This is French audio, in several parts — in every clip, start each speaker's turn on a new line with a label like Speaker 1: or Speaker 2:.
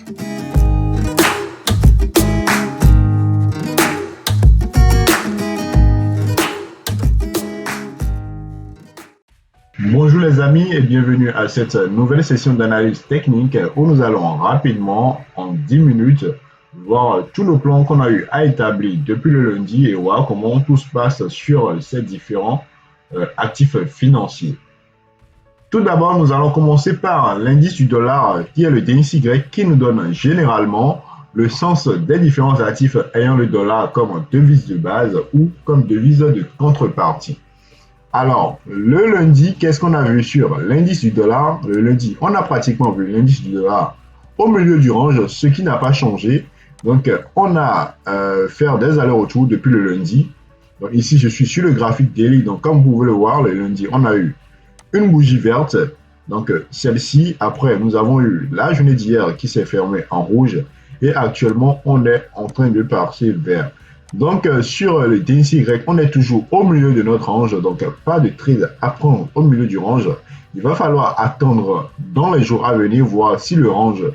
Speaker 1: Bonjour les amis et bienvenue à cette nouvelle session d'analyse technique où nous allons rapidement, en 10 minutes, voir tous nos plans qu'on a eu à établir depuis le lundi et voir comment tout se passe sur ces différents actifs financiers. Tout d'abord, nous allons commencer par l'indice du dollar qui est le DXY qui nous donne généralement le sens des différents actifs ayant le dollar comme devise de base ou comme devise de contrepartie. Alors, le lundi, qu'est-ce qu'on a vu sur l'indice du dollar? Le lundi, on a pratiquement vu l'indice du dollar au milieu du range, ce qui n'a pas changé. Donc, on a fait des allers-retours depuis le lundi. Donc, ici, je suis sur le graphique daily. Donc, comme vous pouvez le voir, le lundi, on a eu une bougie verte. Donc, celle-ci, après, nous avons eu la journée d'hier qui s'est fermée en rouge. Et actuellement, on est en train de passer vers. Donc, sur le DXY, on est toujours au milieu de notre range. Donc, pas de trade à prendre au milieu du range. Il va falloir attendre dans les jours à venir, voir si le range,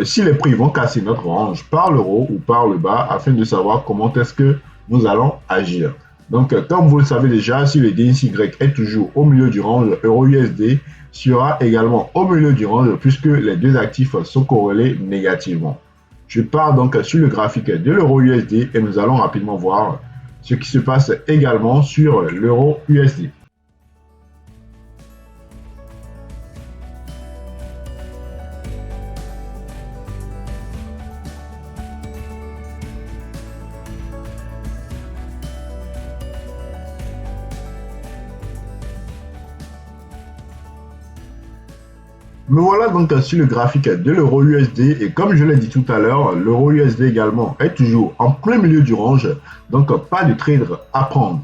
Speaker 1: si les prix vont casser notre range par le haut ou par le bas, afin de savoir comment est-ce que nous allons agir. Donc, comme vous le savez déjà, si le DXY est toujours au milieu du range, EURUSD sera également au milieu du range puisque les deux actifs sont corrélés négativement. Je pars donc sur le graphique de l'euro-USD et nous allons rapidement voir ce qui se passe également sur l'euro-USD. Me voilà donc sur le graphique de l'euro USD et comme je l'ai dit tout à l'heure, l'euro USD également est toujours en plein milieu du range, donc pas de trade à prendre.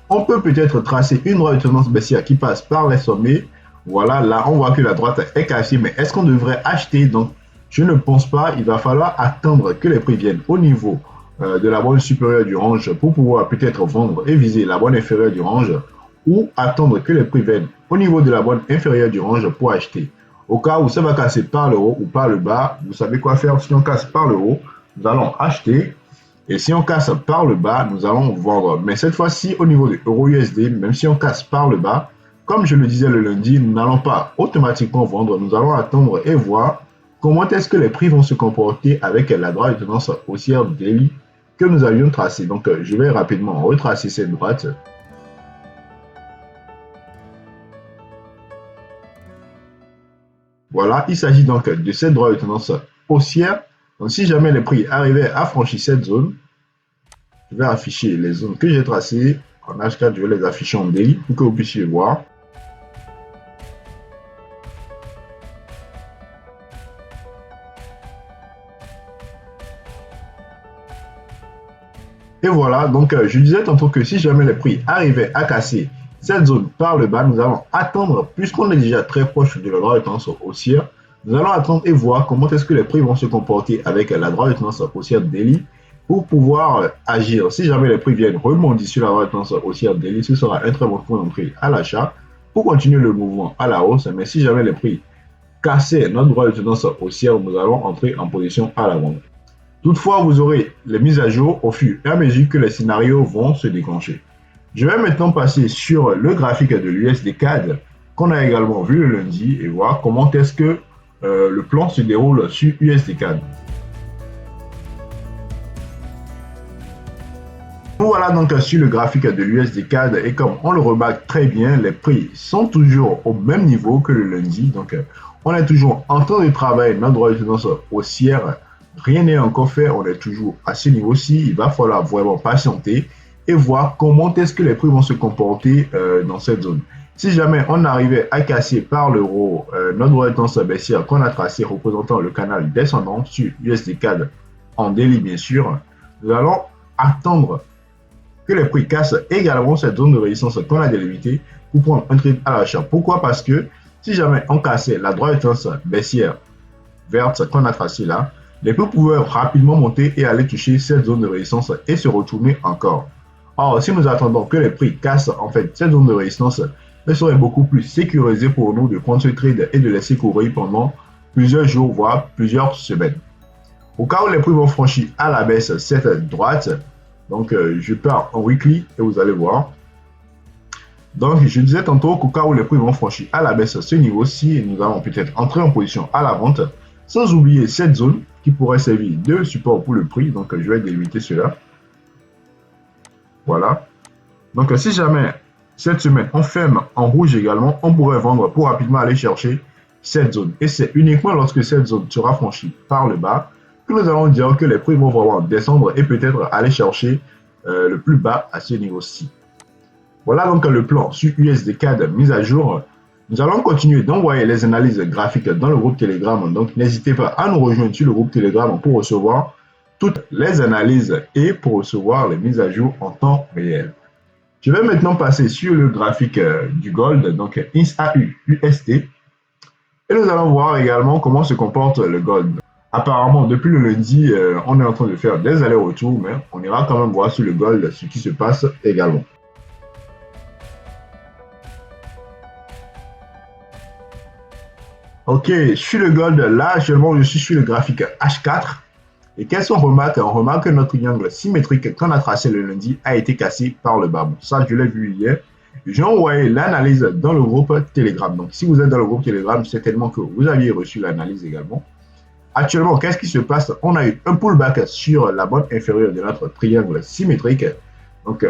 Speaker 1: On peut peut-être tracer une droite de tendance baissière qui passe par les sommets. Voilà, là on voit que la droite est cassée, mais est-ce qu'on devrait acheter? Donc je ne pense pas, il va falloir attendre que les prix viennent au niveau de la bande supérieure du range pour pouvoir peut-être vendre et viser la bande inférieure du range, ou attendre que les prix viennent au niveau de la bande inférieure du range pour acheter. Au cas où ça va casser par le haut ou par le bas, vous savez quoi faire. Si on casse par le haut, nous allons acheter. Et si on casse par le bas, nous allons vendre. Mais cette fois-ci, au niveau de EURUSD, même si on casse par le bas, comme je le disais le lundi, nous n'allons pas automatiquement vendre. Nous allons attendre et voir comment est-ce que les prix vont se comporter avec la droite de tendance haussière daily que nous avions tracée. Donc, je vais rapidement retracer cette droite. Voilà, il s'agit donc de cette droite de tendance haussière. Donc, si jamais les prix arrivaient à franchir cette zone, je vais afficher les zones que j'ai tracées. En H4, je vais les afficher en daily pour que vous puissiez voir. Et voilà, donc je disais tantôt que si jamais les prix arrivaient à casser cette zone par le bas, nous allons attendre, puisqu'on est déjà très proche de la droite de tendance haussière, nous allons attendre et voir comment est-ce que les prix vont se comporter avec la droite de tendance haussière daily pour pouvoir agir. Si jamais les prix viennent rebondir sur la droite de tendance haussière daily, ce sera un très bon point d'entrée à l'achat pour continuer le mouvement à la hausse. Mais si jamais les prix cassaient notre droite de tendance haussière, nous allons entrer en position à la vente. Toutefois, vous aurez les mises à jour au fur et à mesure que les scénarios vont se déclencher. Je vais maintenant passer sur le graphique de l'USD CAD qu'on a également vu le lundi et voir comment est-ce que le plan se déroule sur USD CAD. Voilà donc sur le graphique de l'USD CAD et comme on le remarque très bien, les prix sont toujours au même niveau que le lundi. Donc on est toujours en train de travailler notre droite de tendance haussière. Rien n'est encore fait, on est toujours à ce niveau-ci. Il va falloir vraiment patienter et voir comment est-ce que les prix vont se comporter dans cette zone. Si jamais on arrivait à casser par le haut notre droite de tendance baissière qu'on a tracé représentant le canal descendant sur USD CAD en daily bien sûr, nous allons attendre que les prix cassent également cette zone de résistance qu'on a délimitée pour prendre un trade à l'achat. Pourquoi? Parce que si jamais on cassait la droite de tendance baissière verte qu'on a tracée là, les prix pouvaient rapidement monter et aller toucher cette zone de résistance et se retourner encore. Or, si nous attendons que les prix cassent en fait cette zone de résistance, ce serait beaucoup plus sécurisé pour nous de prendre ce trade et de laisser courir pendant plusieurs jours, voire plusieurs semaines. Au cas où les prix vont franchir à la baisse cette droite, donc je pars en weekly et vous allez voir. Donc je disais tantôt qu'au cas où les prix vont franchir à la baisse ce niveau-ci, nous allons peut-être entrer en position à la vente, sans oublier cette zone qui pourrait servir de support pour le prix. Donc je vais délimiter cela. Voilà. Donc si jamais cette semaine on ferme en rouge également, on pourrait vendre pour rapidement aller chercher cette zone. Et c'est uniquement lorsque cette zone sera franchie par le bas que nous allons dire que les prix vont vraiment descendre et peut-être aller chercher le plus bas à ce niveau-ci. Voilà donc le plan sur USD-CAD mise à jour. Nous allons continuer d'envoyer les analyses graphiques dans le groupe Telegram. Donc n'hésitez pas à nous rejoindre sur le groupe Telegram pour recevoir toutes les analyses et pour recevoir les mises à jour en temps réel. Je vais maintenant passer sur le graphique du gold, donc INSAU-UST. Et nous allons voir également comment se comporte le gold. Apparemment, depuis le lundi, on est en train de faire des allers-retours, mais on ira quand même voir sur le gold ce qui se passe également. Ok, sur le gold, là actuellement je suis sur le graphique H4. Et qu'est-ce qu'on remarque? On remarque que notre triangle symétrique qu'on a tracé le lundi a été cassé par le bas. Bon, ça, je l'ai vu hier. J'ai envoyé l'analyse dans le groupe Telegram. Donc, si vous êtes dans le groupe Telegram, c'est tellement que vous aviez reçu l'analyse également. Actuellement, qu'est-ce qui se passe? On a eu un pullback sur la bande inférieure de notre triangle symétrique. Donc,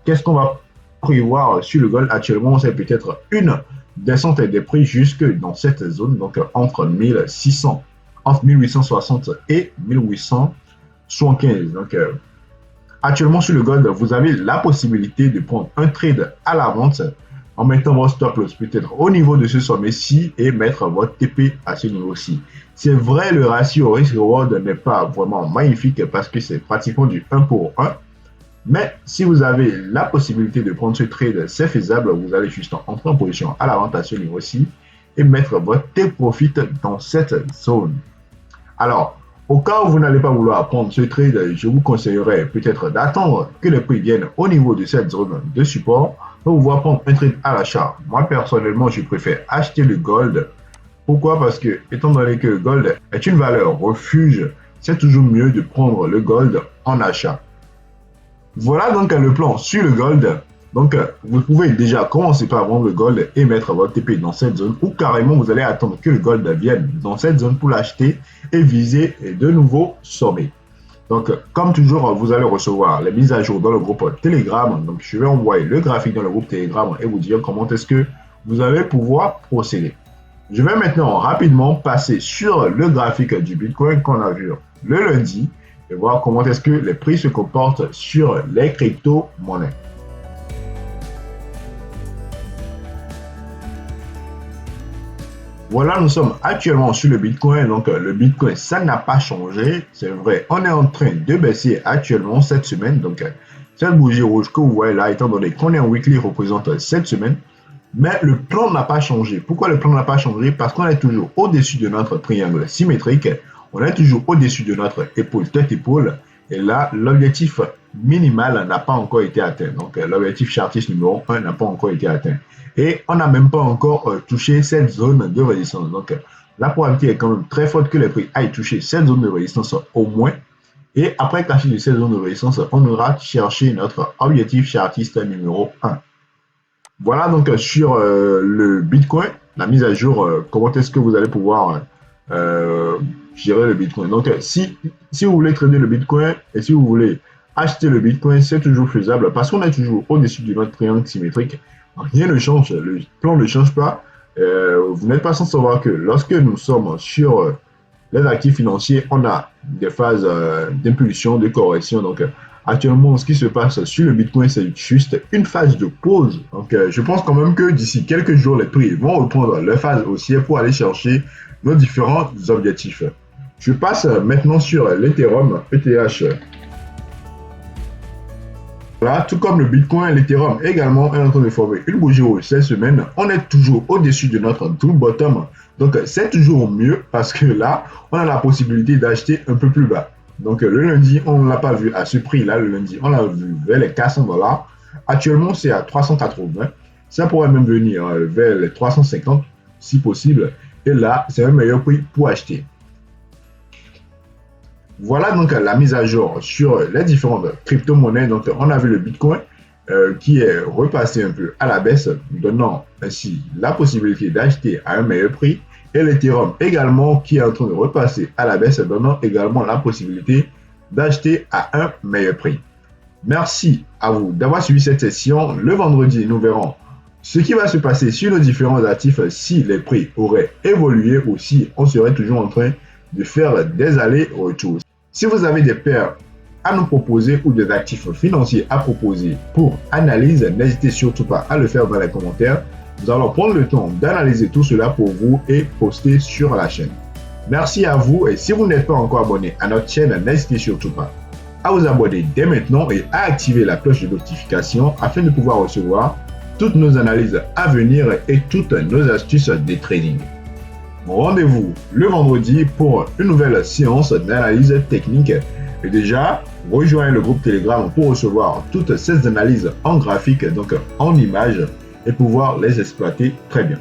Speaker 1: qu'est-ce qu'on va prévoir sur le gold? Actuellement, c'est peut-être une descente des prix jusque dans cette zone, donc entre 1860 et 1875. Donc, actuellement sur le gold, vous avez la possibilité de prendre un trade à la vente en mettant votre stop loss peut-être au niveau de ce sommet-ci et mettre votre TP à ce niveau-ci. C'est vrai, le ratio risk-reward n'est pas vraiment magnifique parce que c'est pratiquement du 1 pour 1. Mais si vous avez la possibilité de prendre ce trade, c'est faisable. Vous allez juste entrer en position à la vente à ce niveau-ci et mettre votre take profit dans cette zone. Alors, au cas où vous n'allez pas vouloir prendre ce trade, je vous conseillerais peut-être d'attendre que les prix viennent au niveau de cette zone de support pour pouvoir prendre un trade à l'achat. Moi, personnellement, je préfère acheter le gold. Pourquoi? Parce que, étant donné que le gold est une valeur refuge, c'est toujours mieux de prendre le gold en achat. Voilà donc le plan sur le gold. Donc, vous pouvez déjà commencer par vendre le gold et mettre votre TP dans cette zone ou carrément vous allez attendre que le gold vienne dans cette zone pour l'acheter et viser de nouveaux sommets. Donc, comme toujours, vous allez recevoir les mises à jour dans le groupe Telegram. Donc, je vais envoyer le graphique dans le groupe Telegram et vous dire comment est-ce que vous allez pouvoir procéder. Je vais maintenant rapidement passer sur le graphique du Bitcoin qu'on a vu le lundi et voir comment est-ce que les prix se comportent sur les crypto-monnaies. Voilà, nous sommes actuellement sur le Bitcoin. Donc, le Bitcoin, ça n'a pas changé. C'est vrai, on est en train de baisser actuellement cette semaine. Donc, cette bougie rouge que vous voyez là, étant donné qu'on est en weekly, représente cette semaine. Mais le plan n'a pas changé. Pourquoi le plan n'a pas changé? Parce qu'on est toujours au-dessus de notre triangle symétrique. On est toujours au-dessus de notre épaule, tête-épaule. Et là, l'objectif minimal n'a pas encore été atteint. Donc, l'objectif chartiste numéro 1 n'a pas encore été atteint. Et on n'a même pas encore touché cette zone de résistance. Donc, la probabilité est quand même très forte que les prix aillent toucher cette zone de résistance au moins. Et après cacher de cette zone de résistance, on ira chercher notre objectif chartiste numéro 1. Voilà donc sur le Bitcoin, la mise à jour, comment est-ce que vous allez pouvoir gérer le Bitcoin. Donc, si vous voulez trader le Bitcoin et si vous voulez acheter le Bitcoin, c'est toujours faisable parce qu'on est toujours au-dessus de notre triangle symétrique. Rien ne change, le plan ne change pas. Vous n'êtes pas sans savoir que lorsque nous sommes sur les actifs financiers, on a des phases d'impulsion, de correction. Donc, actuellement, ce qui se passe sur le Bitcoin, c'est juste une phase de pause. Donc, je pense quand même que d'ici quelques jours, les prix vont reprendre leur phase haussière pour aller chercher nos différents objectifs. Je passe maintenant sur l'Ethereum ETH. Voilà, tout comme le Bitcoin, l'Ethereum également est en train de former une bougie rouge cette semaine. On est toujours au-dessus de notre true bottom. Donc, c'est toujours mieux parce que là, on a la possibilité d'acheter un peu plus bas. Donc, le lundi, on ne l'a pas vu à ce prix-là. Le lundi, on l'a vu vers les 400 $. Actuellement, c'est à 380. Ça pourrait même venir vers les 350 si possible. et là, c'est un meilleur prix pour acheter. Voilà donc la mise à jour sur les différentes crypto-monnaies. Donc, on a vu le Bitcoin qui est repassé un peu à la baisse, donnant ainsi la possibilité d'acheter à un meilleur prix. Et l'Ethereum également qui est en train de repasser à la baisse, donnant également la possibilité d'acheter à un meilleur prix. Merci à vous d'avoir suivi cette session. Le vendredi, nous verrons ce qui va se passer sur nos différents actifs, si les prix auraient évolué ou si on serait toujours en train de faire des allers-retours. Si vous avez des paires à nous proposer ou des actifs financiers à proposer pour analyse, n'hésitez surtout pas à le faire dans les commentaires. Nous allons prendre le temps d'analyser tout cela pour vous et poster sur la chaîne. Merci à vous et si vous n'êtes pas encore abonné à notre chaîne, n'hésitez surtout pas à vous abonner dès maintenant et à activer la cloche de notification afin de pouvoir recevoir toutes nos analyses à venir et toutes nos astuces de trading. Rendez-vous le vendredi pour une nouvelle séance d'analyse technique. Et déjà, rejoignez le groupe Telegram pour recevoir toutes ces analyses en graphique, donc en images, et pouvoir les exploiter très bien.